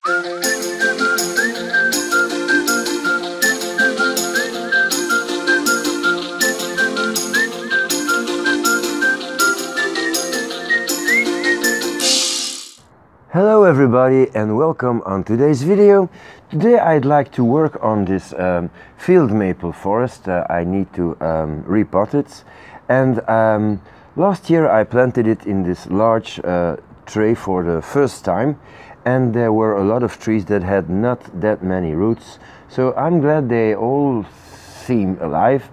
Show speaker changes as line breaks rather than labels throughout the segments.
Hello everybody and welcome on today's video. Today I'd like to work on this field maple forest. I need to repot it, and last year I planted it in this large tray for the first time, and there were a lot of trees that had not that many roots, so I'm glad they all seem alive.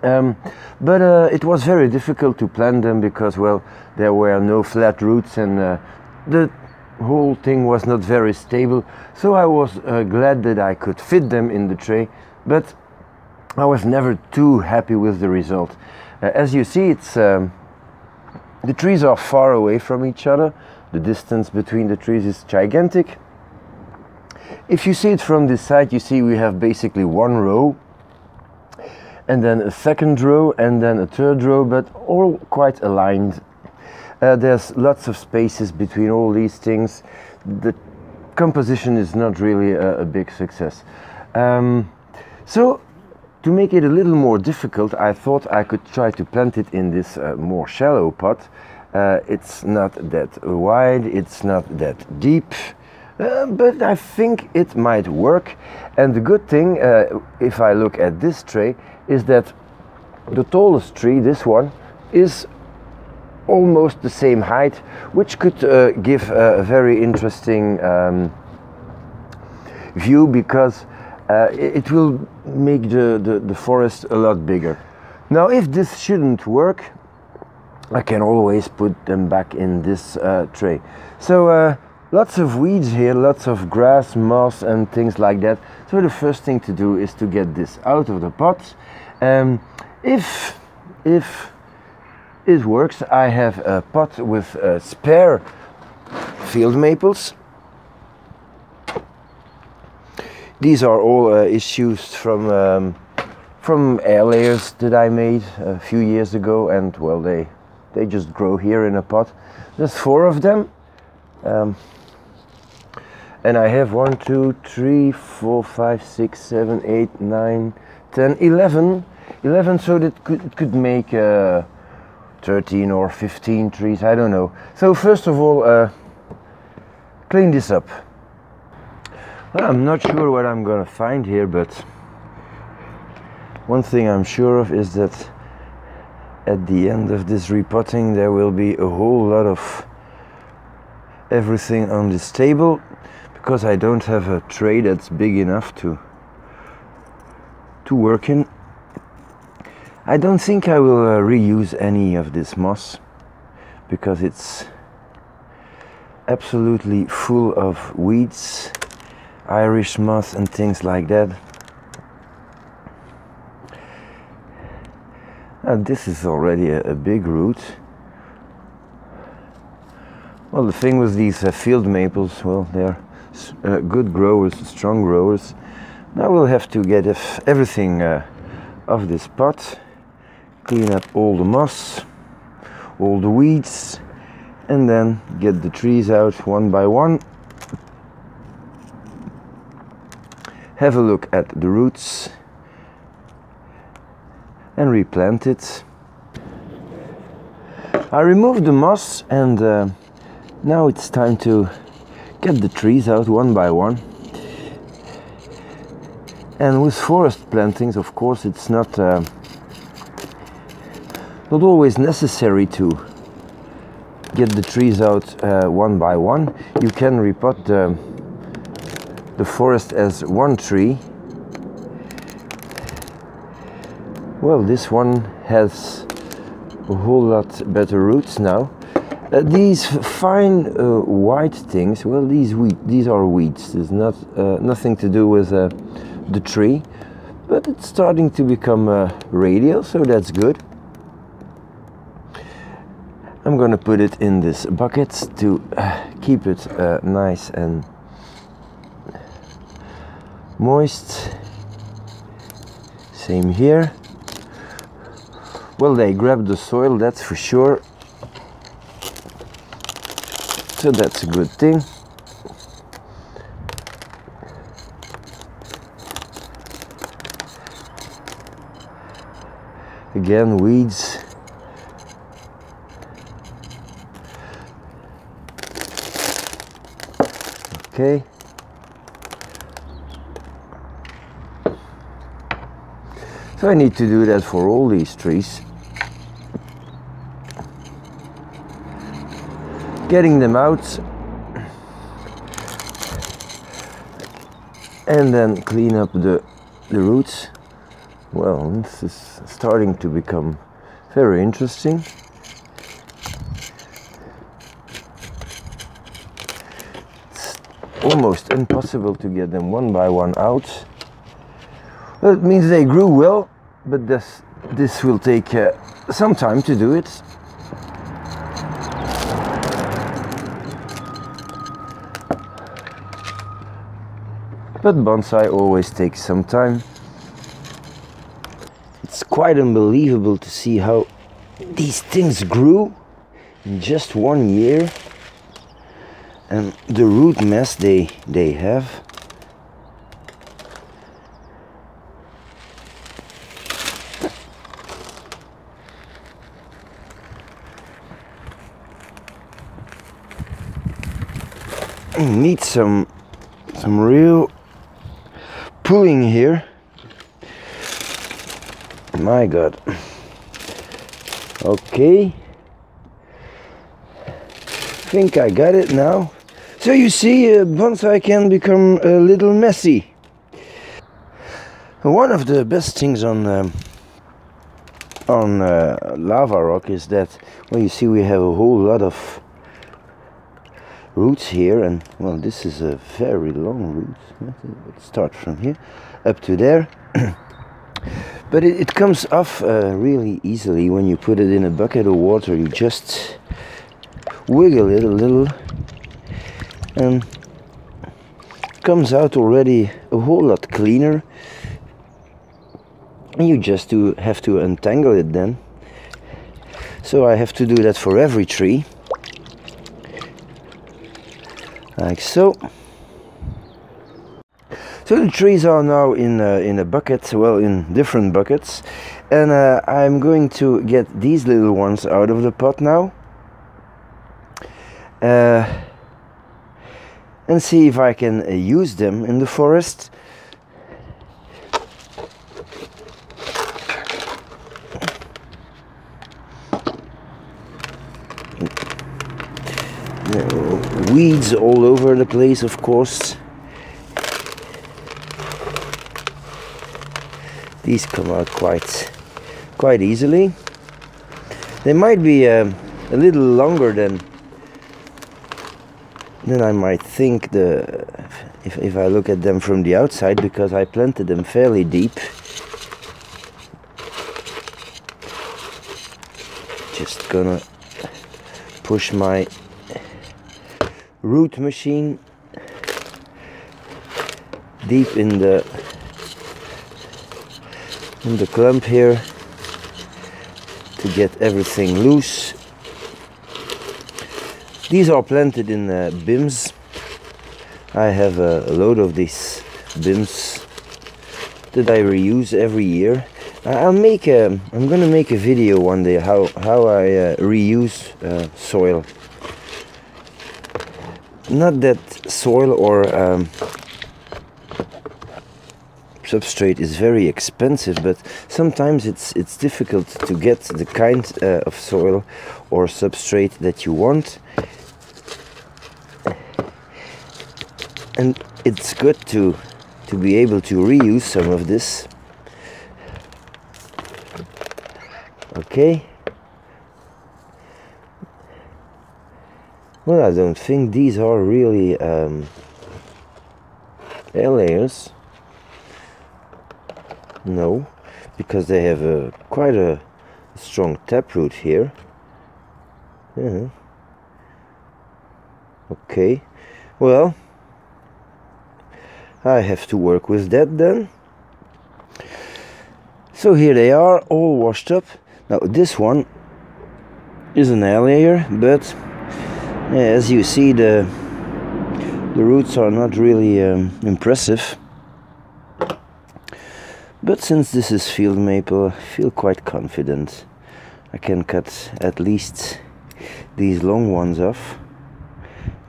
But it was very difficult to plant them because, well, there were no flat roots, and the whole thing was not very stable, so I was glad that I could fit them in the tray, but I was never too happy with the result. As you see, it's the trees are far away from each other. The distance between the trees is gigantic. If you see it from this side, you see we have basically one row, and then a second row, and then a third row, but all quite aligned. There's lots of spaces between all these things. The composition is not really a big success. So to make it a little more difficult, I thought I could try to plant it in this more shallow pot. It's not that wide, it's not that deep, but I think it might work. And the good thing, if I look at this tray, is that the tallest tree, this one, is almost the same height, which could give a very interesting view, because it will make the forest a lot bigger. Now, if this shouldn't work, I can always put them back in this tray. So lots of weeds here, lots of grass, moss and things like that. So the first thing to do is to get this out of the pot. If it works, I have a pot with spare field maples. These are all issues from air layers that I made a few years ago, and well, they just grow here in a pot. There's 4 of them, and I have 1, 2, 3, 4, 5, 6, 7, 8, 9, 10, 11, so that it could make 13 or 15 trees, I don't know. So first of all, clean this up. Well, I'm not sure what I'm gonna find here, but one thing I'm sure of is that at the end of this repotting there will be a whole lot of everything on this table, because I don't have a tray that's big enough to work in. I don't think I will reuse any of this moss, because it's absolutely full of weeds, Irish moss and things like that. And this is already a big root. Well, the thing with these field maples, well, they're good growers, strong growers. Now we'll have to get everything off this pot. Clean up all the moss, all the weeds, and then get the trees out one by one. Have a look at the roots and replant it. I removed the moss, and now it's time to get the trees out one by one. And with forest plantings, of course, it's not always necessary to get the trees out one by one. You can repot the forest as one tree. Well, this one has a whole lot better roots now. These fine white things, well, these are weeds. There's nothing to do with the tree, but it's starting to become radial, so that's good. I'm gonna put it in this bucket to keep it nice and moist. Same here. Well, they grabbed the soil, that's for sure. So that's a good thing. Again, weeds. Okay. So I need to do that for all these trees. Getting them out and then clean up the roots. Well, this is starting to become very interesting. It's almost impossible to get them one by one out. Well, it means they grew well, but this will take some time to do it. But bonsai always takes some time. It's quite unbelievable to see how these things grew in just 1 year, and the root mass they have. You need some real pulling here. My God. Okay. Think I got it now. So you see, bonsai can become a little messy. One of the best things on lava rock is that, well, you see we have a whole lot of roots here, and well, this is a very long root. Let's start from here up to there. But it comes off really easily when you put it in a bucket of water. You just wiggle it a little and it comes out already a whole lot cleaner, and you just have to untangle it then. So I have to do that for every tree, like so. So the trees are now in a bucket, well, in different buckets, and I'm going to get these little ones out of the pot now, and see if I can use them in the forest. Weeds all over the place, of course. These come out quite easily. They might be a little longer than I might think if I look at them from the outside, because I planted them fairly deep. Just gonna push my root machine deep in the clump here to get everything loose. These are planted in bins. I have a load of these bins that I reuse every year. I'm gonna make a video one day how I reuse soil. Not that soil or substrate is very expensive, but sometimes it's difficult to get the kind of soil or substrate that you want, and it's good to be able to reuse some of this. Okay. Well, I don't think these are really air layers. No, because they have quite a strong taproot here. Okay, well, I have to work with that then. So here they are, all washed up. Now this one is an air layer, but as you see, the roots are not really impressive. But since this is field maple, I feel quite confident. I can cut at least these long ones off,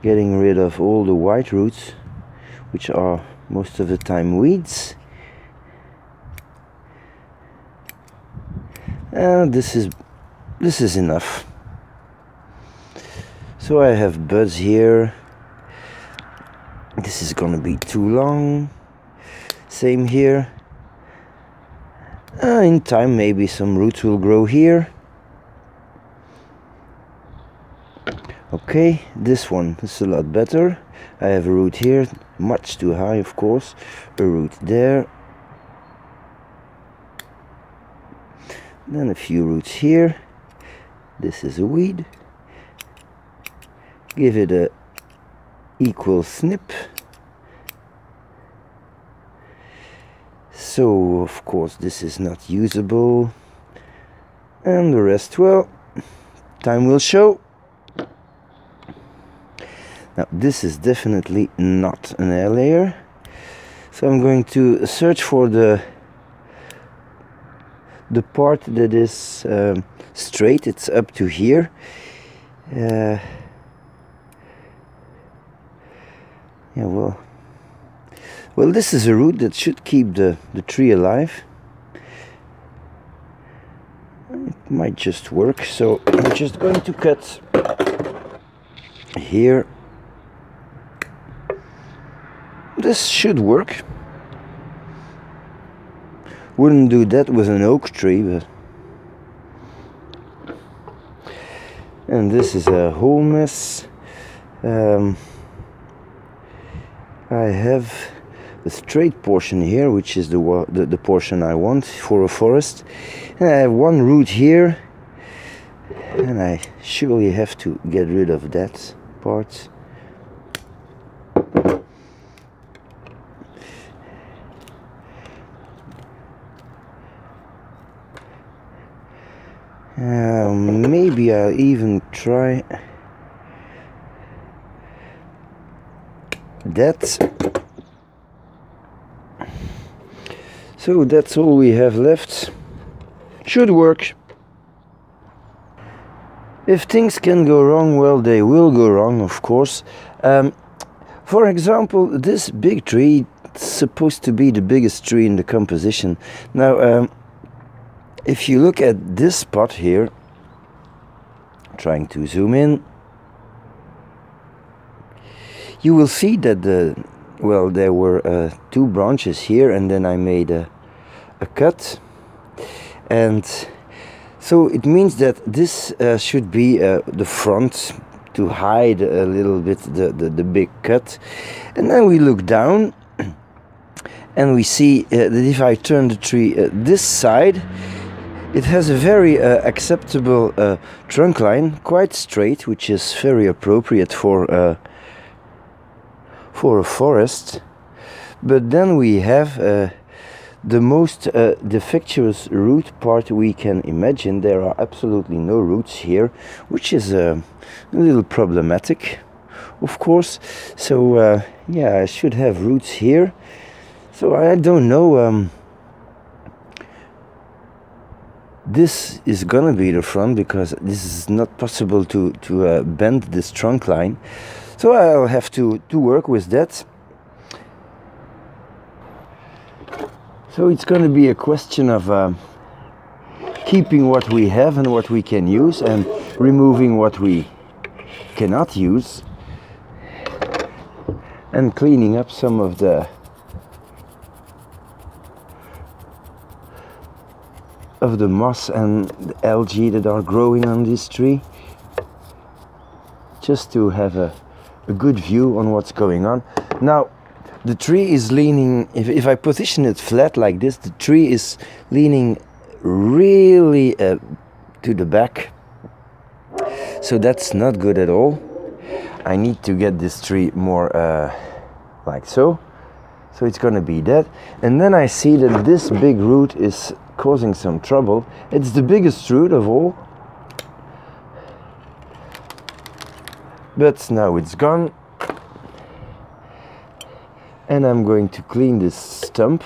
getting rid of all the white roots, which are most of the time weeds. And this is enough. So I have buds here. This is gonna be too long. Same here. In time maybe some roots will grow here. Okay, this one is a lot better. I have a root here, much too high of course. A root there. Then a few roots here. This is a weed. Give it a equal snip. So of course this is not usable, and the rest, well, time will show. Now this is definitely not an air layer, so I'm going to search for the part that is straight. It's up to here. Yeah, well, this is a root that should keep the tree alive. It might just work, so I'm just going to cut here. This should work. Wouldn't do that with an oak tree, but... And this is a whole mess. I have a straight portion here, which is the portion I want for a forest. And I have one root here, and I surely have to get rid of that part. Maybe I'll even try that. So that's all we have left. Should work. If things can go wrong, well, they will go wrong, of course. For example, this big tree is supposed to be the biggest tree in the composition. Now, if you look at this spot here, trying to zoom in, you will see that there were two branches here, and then I made a cut, and so it means that this should be the front to hide a little bit the big cut. And then we look down and we see that if I turn the tree this side, it has a very acceptable trunk line, quite straight, which is very appropriate for a forest. But then we have the most defectuous root part we can imagine. There are absolutely no roots here, which is a little problematic, of course. So yeah, I should have roots here. So I don't know. This is gonna be the front, because this is not possible to bend this trunk line. So I'll have to work with that. So it's going to be a question of keeping what we have and what we can use, and removing what we cannot use, and cleaning up some of the moss and the algae that are growing on this tree, just to have a good view on what's going on. Now, the tree is leaning, if I position it flat like this, the tree is leaning really to the back. So that's not good at all. I need to get this tree more like so. So it's gonna be that. And then I see that this big root is causing some trouble. It's the biggest root of all. But now it's gone. And I'm going to clean this stump.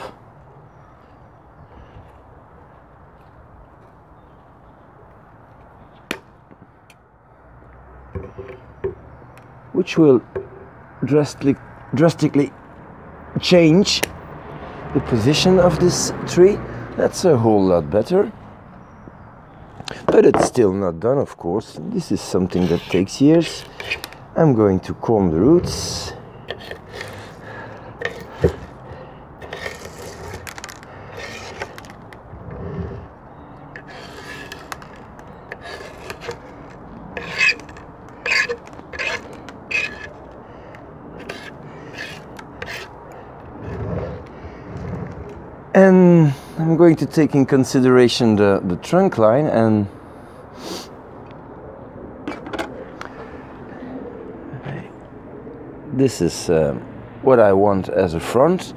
which will drastically change the position of this tree. That's a whole lot better. But it's still not done, of course. This is something that takes years. I'm going to comb the roots. And I'm going to take in consideration the trunk line, and this is what I want as a front.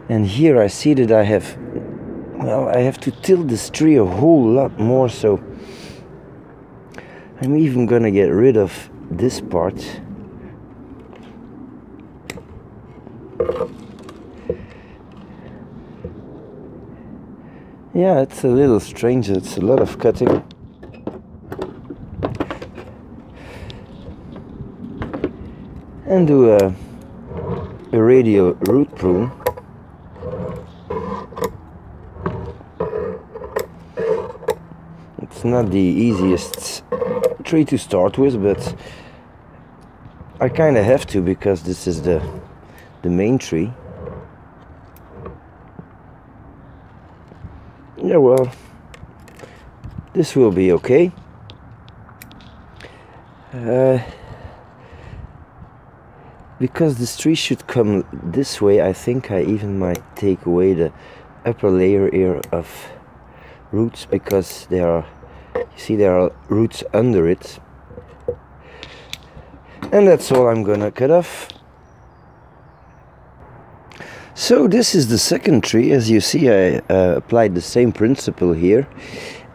And here I see that I have to tilt this tree a whole lot more, so I'm even gonna get rid of this part. Yeah, it's a little strange, it's a lot of cutting. And do a radial root prune. It's not the easiest tree to start with, but I kinda have to, because this is the main tree. Yeah, well, this will be okay. Because this tree should come this way, I think I even might take away the upper layer here of roots, because there are, you see, there are roots under it. And that's all I'm gonna cut off. So this is the second tree. As you see, I applied the same principle here,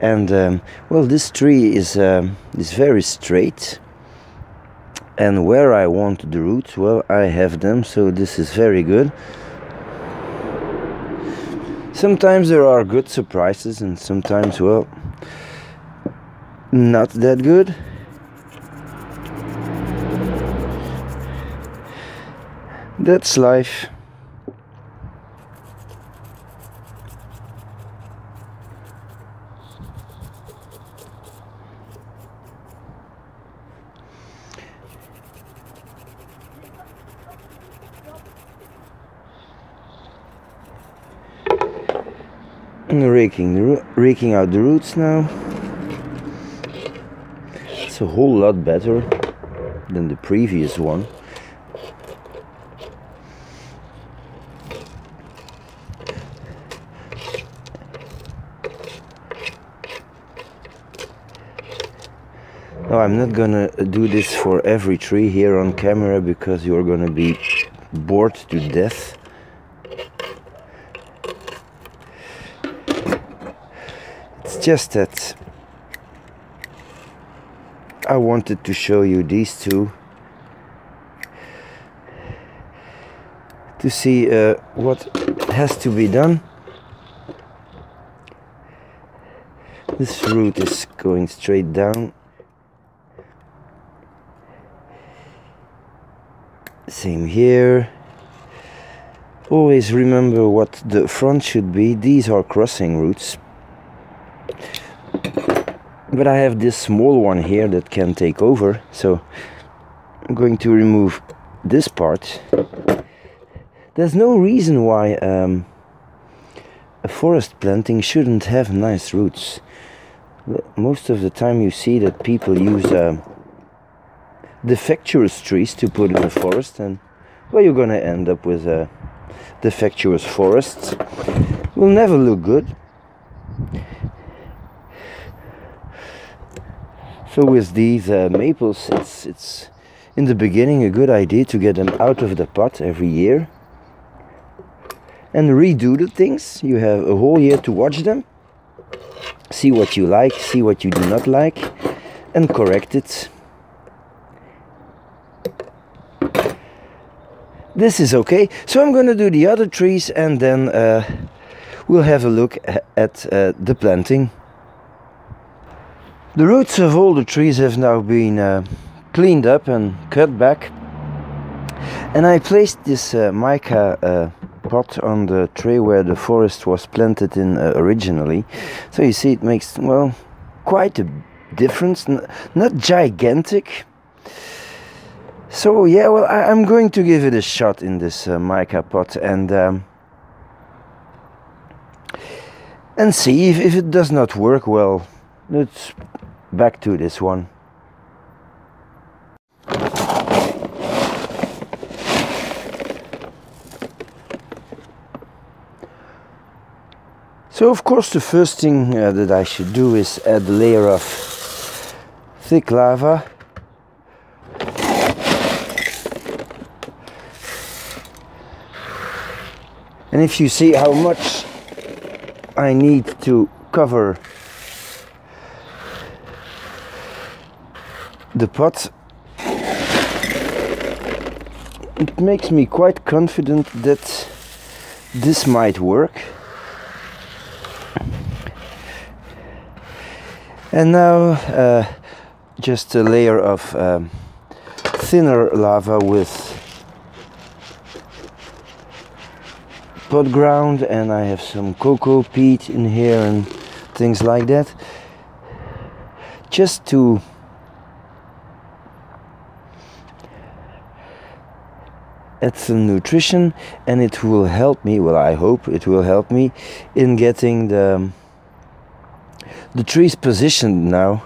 and well, this tree is very straight, and where I want the roots, well, I have them, so this is very good. Sometimes there are good surprises, and sometimes, well, not that good. That's life. And raking out the roots now. It's a whole lot better than the previous one. Now, I'm not gonna do this for every tree here on camera, because you're gonna be bored to death. It's just that I wanted to show you these two to see what has to be done. This root is going straight down. Same here. Always remember what the front should be. These are crossing roots. But I have this small one here that can take over, so I'm going to remove this part. There's no reason why a forest planting shouldn't have nice roots. Most of the time you see that people use defectuous trees to put in a forest, and well, you're gonna end up with a defectuous forest. Will never look good. So with these maples, it's in the beginning a good idea to get them out of the pot every year and redo the things. You have a whole year to watch them, see what you like, see what you do not like, and correct it. This is okay. So I'm gonna do the other trees, and then we'll have a look at the planting. The roots of all the trees have now been cleaned up and cut back. And I placed this mica pot on the tray where the forest was planted in originally. So you see it makes, well, quite a difference, not gigantic. So yeah, well, I'm going to give it a shot in this mica pot and see if it does not work. Well, let's back to this one. So of course the first thing that I should do is add a layer of thick lava. And if you see how much I need to cover the pot, it makes me quite confident that this might work. And now just a layer of thinner lava with pot ground, and I have some cocoa peat in here and things like that, just to add some nutrition, and it will help me, well, I hope it will help me in getting the trees positioned now,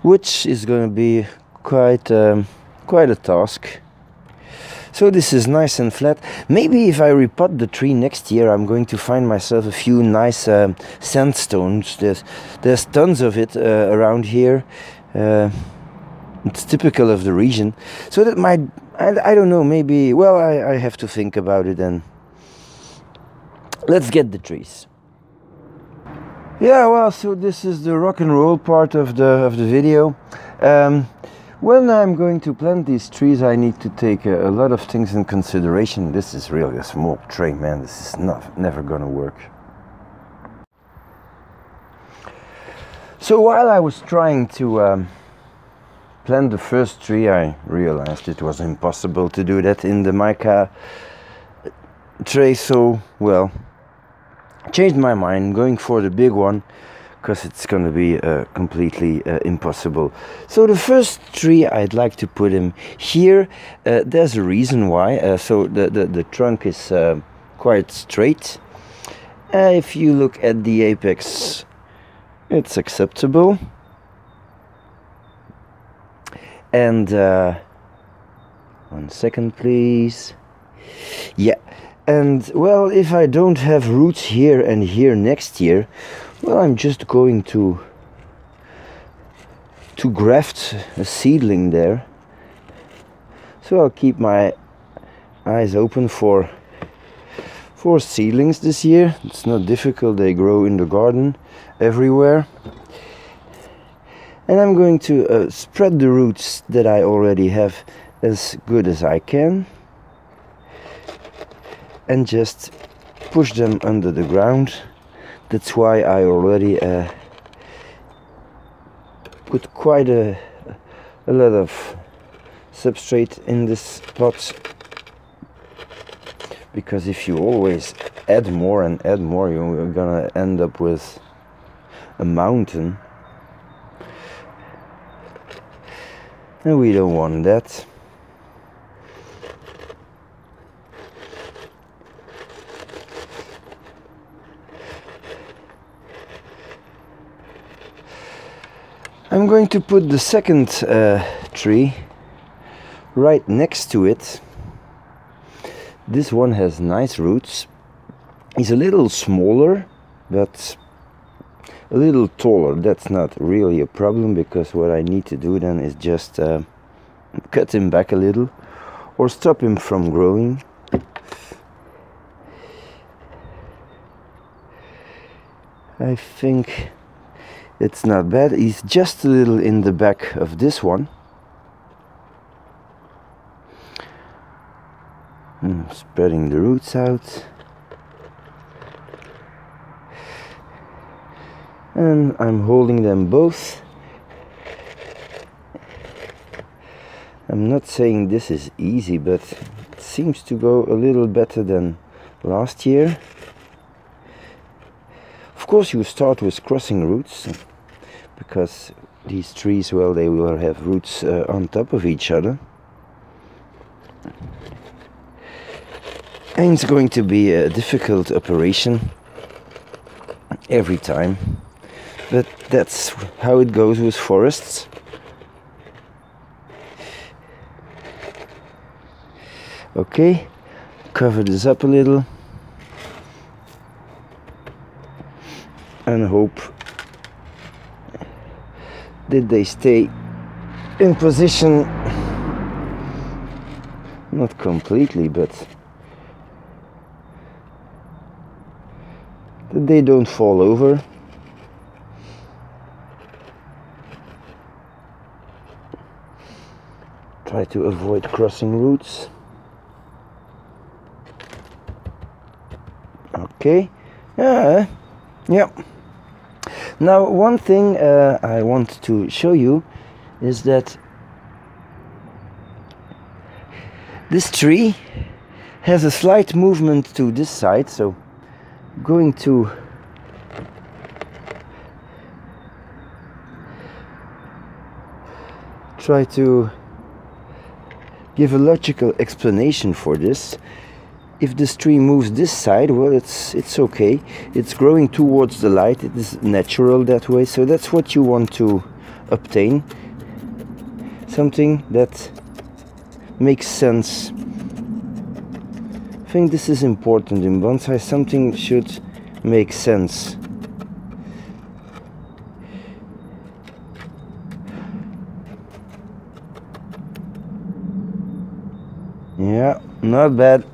which is going to be quite a task. So this is nice and flat. Maybe if I repot the tree next year, I'm going to find myself a few nice sandstones. There's tons of it around here. It's typical of the region. So that might, I don't know, maybe, well, I have to think about it, and let's get the trees. Yeah, well, so this is the rock and roll part of the video. When I'm going to plant these trees, I need to take a lot of things in consideration. This is really a small tray, man. This is never gonna work. So while I was trying to plant the first tree, I realized it was impossible to do that in the mica tray. So, well, changed my mind, going for the big one, because it's going to be completely impossible. So the first tree, I'd like to put him here. There's a reason why. So the trunk is quite straight. If you look at the apex, it's acceptable. And 1 second, please. Yeah. And well, if I don't have roots here and here next year, well, I'm just going to graft a seedling there. So I'll keep my eyes open for seedlings this year. It's not difficult, they grow in the garden everywhere. And I'm going to spread the roots that I already have as good as I can, and just push them under the ground. That's why I already put quite a lot of substrate in this pot, because if you always add more and add more, you're gonna end up with a mountain, and we don't want that. I'm going to put the second tree right next to it. This one has nice roots. He's a little smaller, but a little taller. That's not really a problem, because what I need to do then is just cut him back a little or stop him from growing. I think it's not bad. He's just a little in the back of this one. Spreading the roots out. And I'm holding them both. I'm not saying this is easy, but seems to go a little better than last year. Of course, you start with crossing roots, because these trees, well, they will have roots on top of each other. And it's going to be a difficult operation every time, but that's how it goes with forests. Okay, cover this up a little and hope that they stay in position, not completely, but that they don't fall over. Try to avoid crossing roots. Okay, yeah. Now, one thing I want to show you is that this tree has a slight movement to this side, so I'm going to try to give a logical explanation for this. If this tree moves this side, well, it's okay. It's growing towards the light. It is natural that way. So that's what you want to obtain. Something that makes sense. I think this is important in bonsai. Something should make sense. Yeah, not bad.